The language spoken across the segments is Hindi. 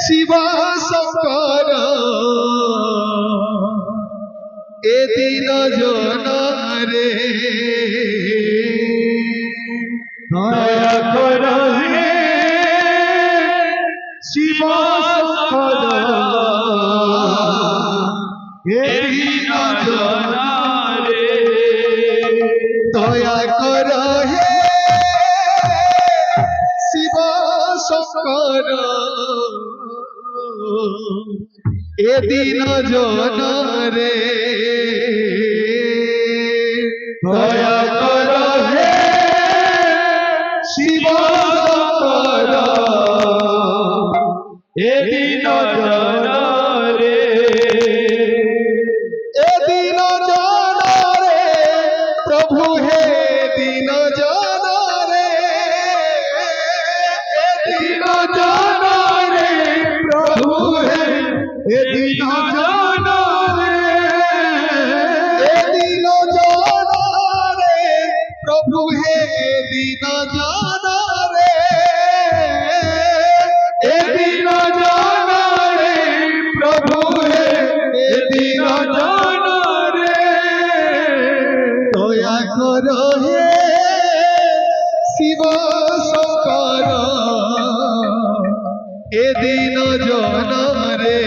শিব শঙ্কর এদিন জনারে দয়া কর হে শিব শঙ্কর এদিন জনারে দয়া কর হে শিব শঙ্কর এদিন জনারে দয়া কর হে শিব শঙ্কর এদিন জনারে এদিন জনারে প্রভু হে দিন জনারে এদিন জনারে প্রভু হে এদিন জনারে এদিন জনারে প্রভু হে দিন জনারে এদিন জনারে প্রভু হে এদিন জনারে দয়া কর হে শিব শঙ্কর এদিন জনারে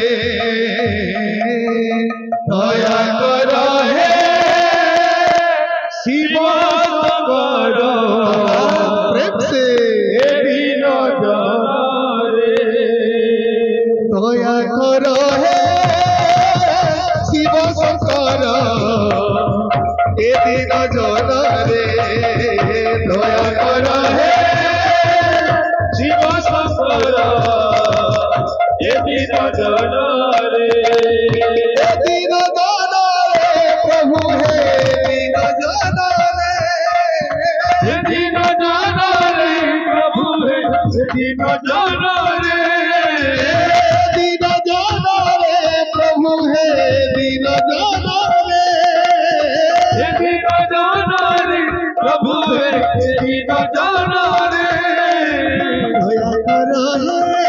দয়া কর হে শিব শঙ্কর প্রেম সে এদিন জনারে দয়া কর হে শিব শঙ্কর এদিন জনারে দয়া কর হে শিব শঙ্কর এদিন জনারে এদিন জনারে প্রভু হে এদিন জনারে এদিন জনারে প্রভু হে এদিন জনারে এদিন জনারে প্রভু হে এদিন জনারে এদিন জনারে প্রভু হে এদিন জনারে দয়া কর হে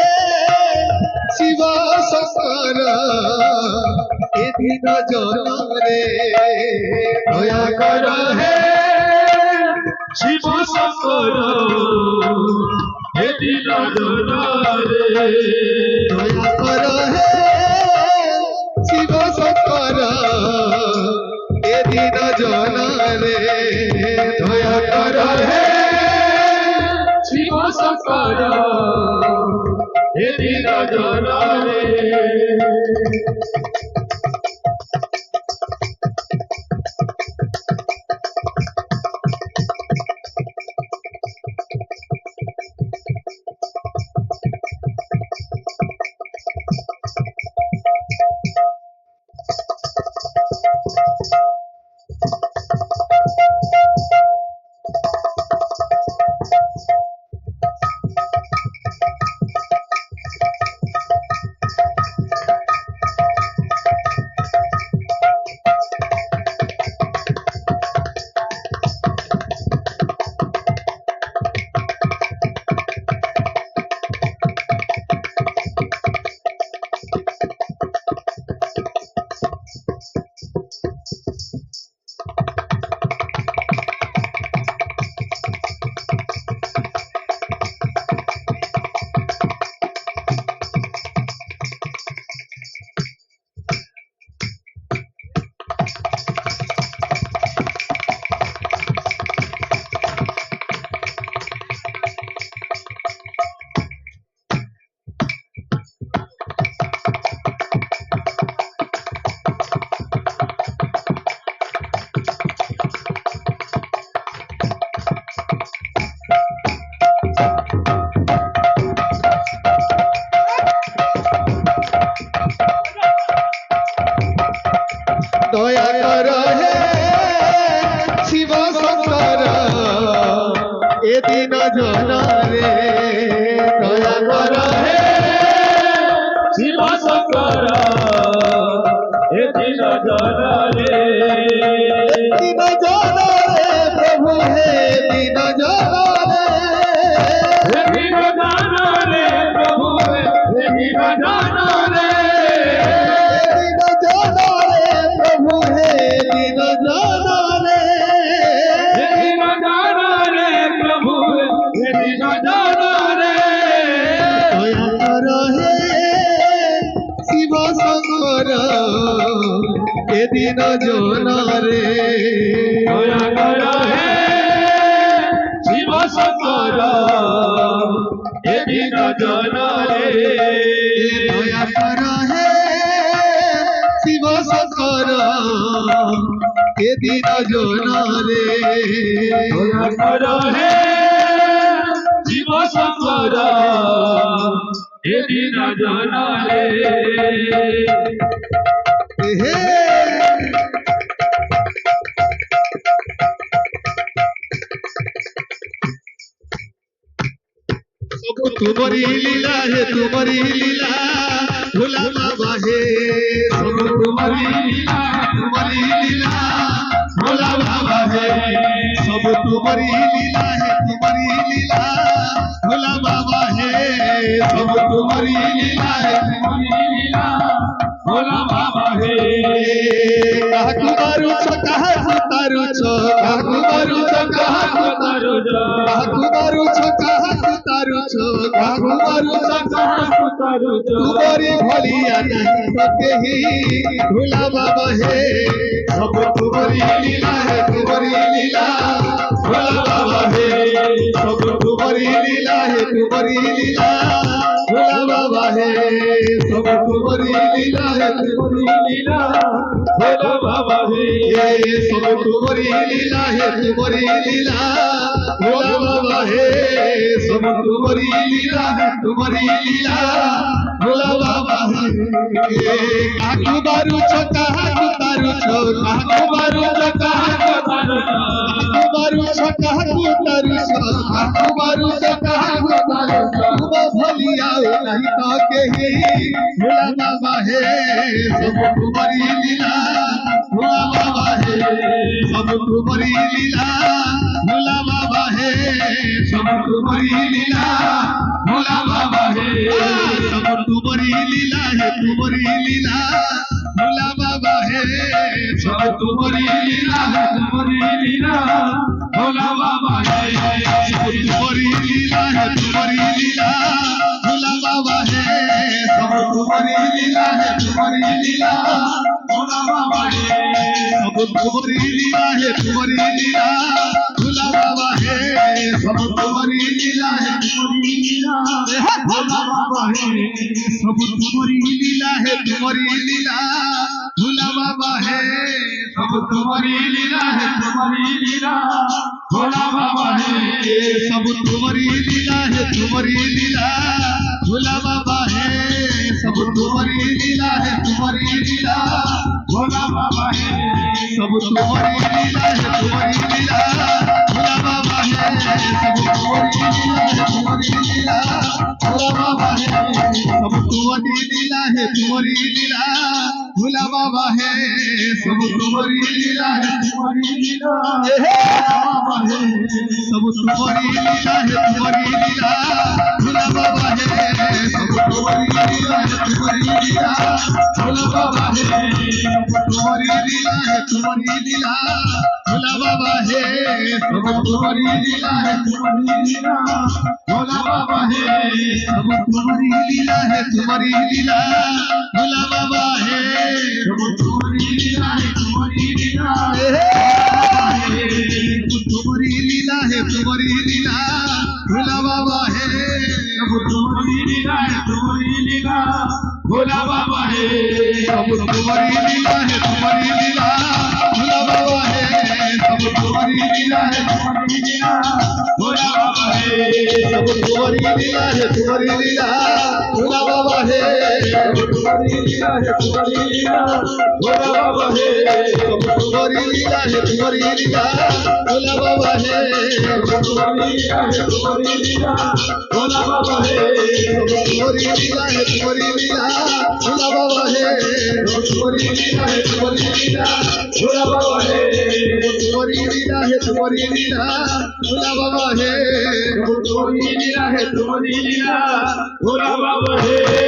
শিব শঙ্কর এদিন জনারে দয়া কর হে শিব শঙ্কর এদিন জনারে দয়া কর হে শিব শঙ্কর এদিন জনারে দয়া কর হে শিব শঙ্কর এদিন জনারে দয়া কর হে শিব শঙ্কর এদিন জনারে দয়া কর হে শিব শঙ্কর এদিন জনারে এদিন জনারে প্রভু হে এদিন জনারে এদিন জনারে প্রভু হে এদিন এদিন জনারে দয়া কর হে শিব শঙ্কর এদিন জনারে দয়া কর হে শিব শঙ্কর এদিন জনারে দয়া কর হে শিব শঙ্কর এদিন জনারে হে सब तुम्हारी लीला है तुम्हारी लीला भोला बाबा है सब तुम्हारी लीला तुम्हारी लीला भोला बाबा है सब तुम्हारी लीला है तुम्हारी लीला भोला बाबा है सब तुम्हारी लीला है तुम्हारी लीला भोला बाबा है काहकु मारू छो काहकु तारू छो काहकु मारू छो काहकु तारो जा काहकु मारू छो काहकु तारू छो काहकु मारू छो काहकु तारो जा तुम्हारी भलिया नहीं सके ही भोला बाबा है सब तुम्हारी लीला है तुम्हारी लीला भोला बाबा है सब तुम्हारी लीला है तुम्हारी लीला भोला बाबा है सब तुम्हारी लीला है तुम्हारी लीला भोला बाबा है ये सब तुम्हारी लीला है तुम्हारी लीला भोला बाबा है सब तुम्हारी लीला है तुम्हारी लीला भोला बाबा है काकू बारू छो काकू तारू छो काकू बारू छो काकू तारो जा बारू छो काकू तारू छो काकू बारू छो काकू तारू छो तुम भलिया नहीं तो के ही भोला बाबा है सब तुम्हारी लीला भोला बाबा है सब तुम्हारी लीला भोला बाबा है सब तुम्हारी लीला भोला बाबा है सब तुम्हारी लीला है तुम्हारी लीला भोला बाबा है सब तुम्हारी लीला है तुम्हारी लीला भोला बाबा है सब तुम्हारी लीला है तुम्हारी लीला भोला बाबा है सब तुम्हारी लीला है तुम्हारी लीला भोला बाबा है सब तुम्हारी लीला है तुम्हारी लीला भोला बाबा है सब तुम्हारी लीला है तुम्हारी लीला भोला बाबा है सब तुम्हारी लीला है तुम्हारी लीला भोला बाबा है सब तुम्हारी लीला है तुम्हारी लीला भोला बाबा है सब तुम्हारी लीला है तुम्हारी लीला भोला बाबा है सब तुम्हारी लीला है तुम्हारी लीला भोला बाबा है सब तुम्हारी लीला है तुम्हारी लीला भोला बाबा है सब तुम्हारी लीला है तुम्हारी लीला भोला बाबा है सब तुम्हारी लीला है तुम्हारी लीला भोला बाबा है सब तुम्हारी लीला है तुम्हारी लीला बाबा है सब तुम्हारी लीला है तुम्हारी लीला भोला बाबा है सब तुम्हारी लीला है तुम्हारी लीला भोला बाबा है सब तुम्हारी लीला है तुम्हारी लीला भोला बाबा है सब तुम्हारी लीला है तुम्हारी लीला भोला बाबा है सब तुम्हारी लीला है तुम्हारी लीला भोला बाबा है सब तुम्हारी लीला है तुम्हारी लीला तुम्हारी लीला है तुम्हारी लीला भोला बाबा है सब तुम्हारी लीला है तुम्हारी लीला भोला बाबा है सब तुम्हारी लीला है तुम्हारी लीला भोला बाबा है सब तुम्हारी लीला है तुम्हारी लीला भोला बाबा है सब तुम्हारी लीला है तुम्हारी लीला भोला बाबा है सब तुम्हारी लीला है तुम्हारी लीला भोला बाबा है सब तुम्हारी लीला है तुम्हारी लीला भोला बाबा है सब तुम्हारी लीला है तुम्हारी लीला भोला बाबा है सब तुम्हारी लीला है तुम्हारी लीला भोला बाबा है सब तुम्हारी लीला है तुम्हारी लीला भोला बाबा है सब तुम्हारी लीला है तुम्हारी लीला भोला बाबा है सब तुम्हारी लीला है तुम्हारी लीला भोला बाबा है